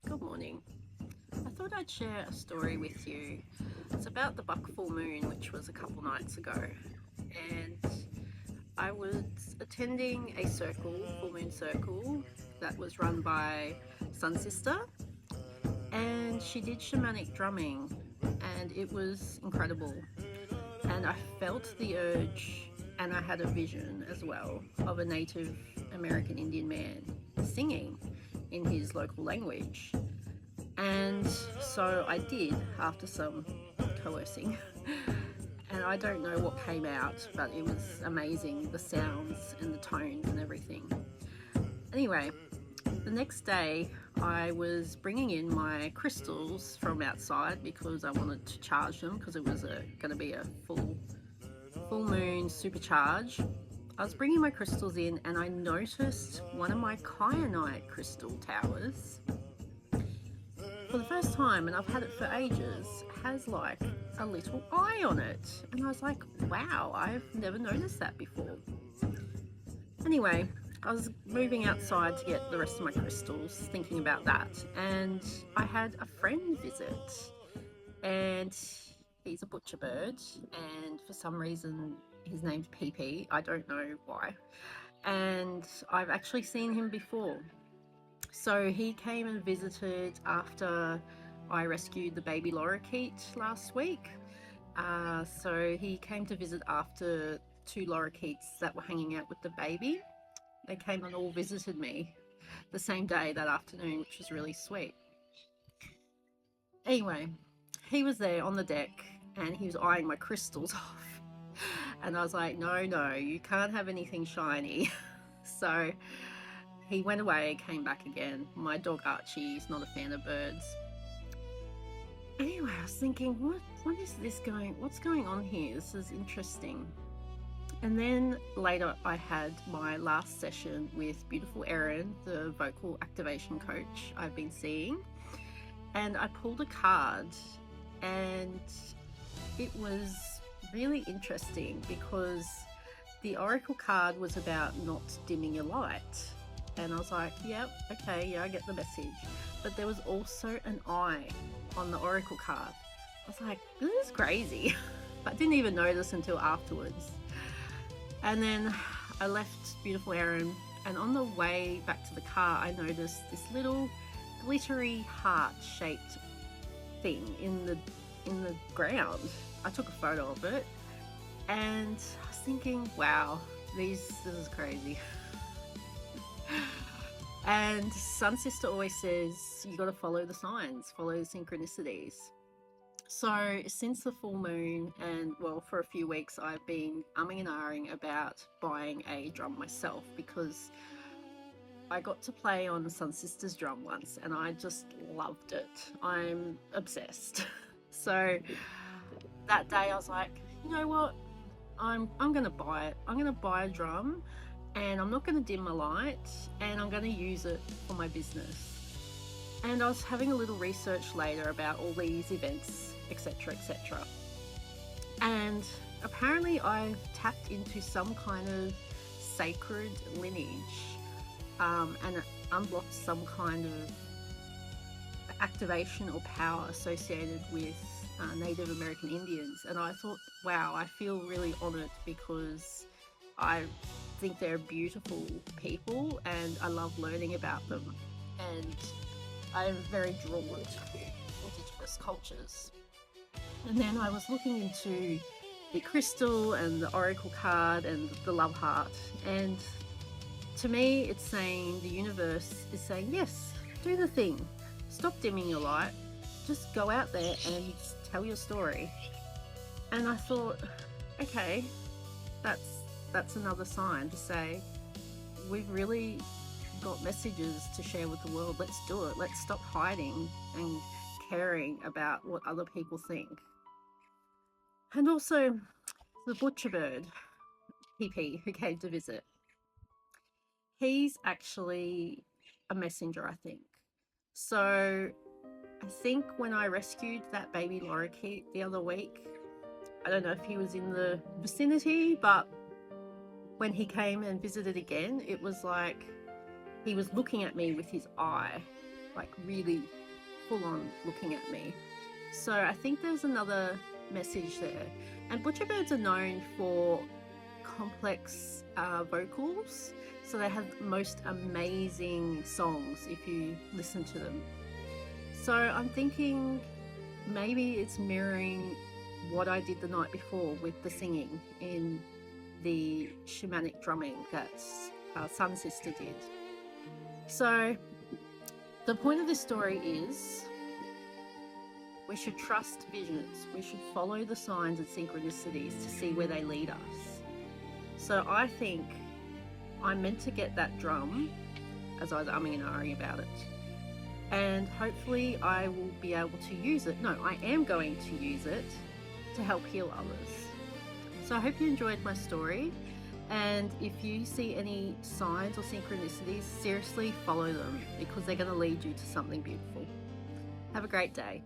Good morning. I thought I'd share a story with you. It's about the buck full moon, which was a couple nights ago. And I was attending a full moon circle, that was run by Sun Sister. And she did shamanic drumming, and it was incredible. And I felt the urge, and I had a vision as well of a Native American Indian man singing in his local language. And so I did after some coercing. And I don't know what came out, but it was amazing, the sounds and the tones and everything. Anyway, the next day I was bringing in my crystals from outside because I wanted to charge them because it was going to be a full moon supercharge. I was bringing my crystals in and I noticed one of my kyanite crystal towers for the first time, and I've had it for ages, has like a little eye on it. And I was like, wow, I've never noticed that before. Anyway, I was moving outside to get the rest of my crystals, thinking about that, and I had a friend visit, and he's a butcher bird, and for some reason his name's PP. I don't know why. And I've actually seen him before. So he came and visited after I rescued the baby lorikeet last week. So he came to visit after two lorikeets that were hanging out with the baby. They came and all visited me the same day that afternoon, which was really sweet. Anyway, he was there on the deck and he was eyeing my crystals off. And I was like, no, you can't have anything shiny. So he went away, came back again. My dog Archie is not a fan of birds. Anyway, I was thinking, what's going on here? This is interesting. And then later I had my last session with beautiful Erin, the vocal activation coach I've been seeing. And I pulled a card, and it was really interesting because the oracle card was about not dimming your light. And I was like, yep, okay, yeah, I get the message. But there was also an eye on the oracle card. I was like, this is crazy. I didn't even notice until afterwards. And then I left beautiful Erin, and on the way back to the car, I noticed this little glittery heart-shaped thing in the ground. I took a photo of it, and I was thinking, wow, this is crazy. And Sun Sister always says you got to follow the signs, follow the synchronicities. So since the full moon, and well, for a few weeks, I've been umming and ahhing about buying a drum myself because I got to play on Sun Sister's drum once and I just loved it. I'm obsessed. So that day I was like, you know what? I'm going to buy it. I'm going to buy a drum, and I'm not going to dim my light, and I'm going to use it for my business. And I was having a little research later about all these events, etc., etc. And apparently I've tapped into some kind of sacred lineage, and unblocked some kind of activation or power associated with Native American Indians. And I thought, wow, I feel really honoured because I think they're beautiful people and I love learning about them. And I'm very drawn to Indigenous cultures. And then I was looking into the crystal and the oracle card and the love heart. And to me, it's saying, the universe is saying, yes, do the thing. Stop dimming your light. Just go out there and tell your story. And I thought, okay, that's another sign to say, we've really got messages to share with the world. Let's do it. Let's stop hiding and caring about what other people think. And also the butcher bird, PP, who came to visit. He's actually a messenger, I think. So I think when I rescued that baby lorikeet the other week, I don't know if he was in the vicinity, but when he came and visited again, it was like he was looking at me with his eye. like really full on looking at me. So I think there's another message there. And butcherbirds are known for complex vocals, so they have the most amazing songs if you listen to them. So I'm thinking maybe it's mirroring what I did the night before with the singing in the shamanic drumming that Sun Sister did. So the point of this story is we should trust visions. We should follow the signs and synchronicities to see where they lead us. So I think I'm meant to get that drum as I was umming and ahhing about it. And hopefully I will be able to use it. No, I am going to use it to help heal others. So I hope you enjoyed my story. And if you see any signs or synchronicities, seriously follow them, because they're going to lead you to something beautiful. Have a great day.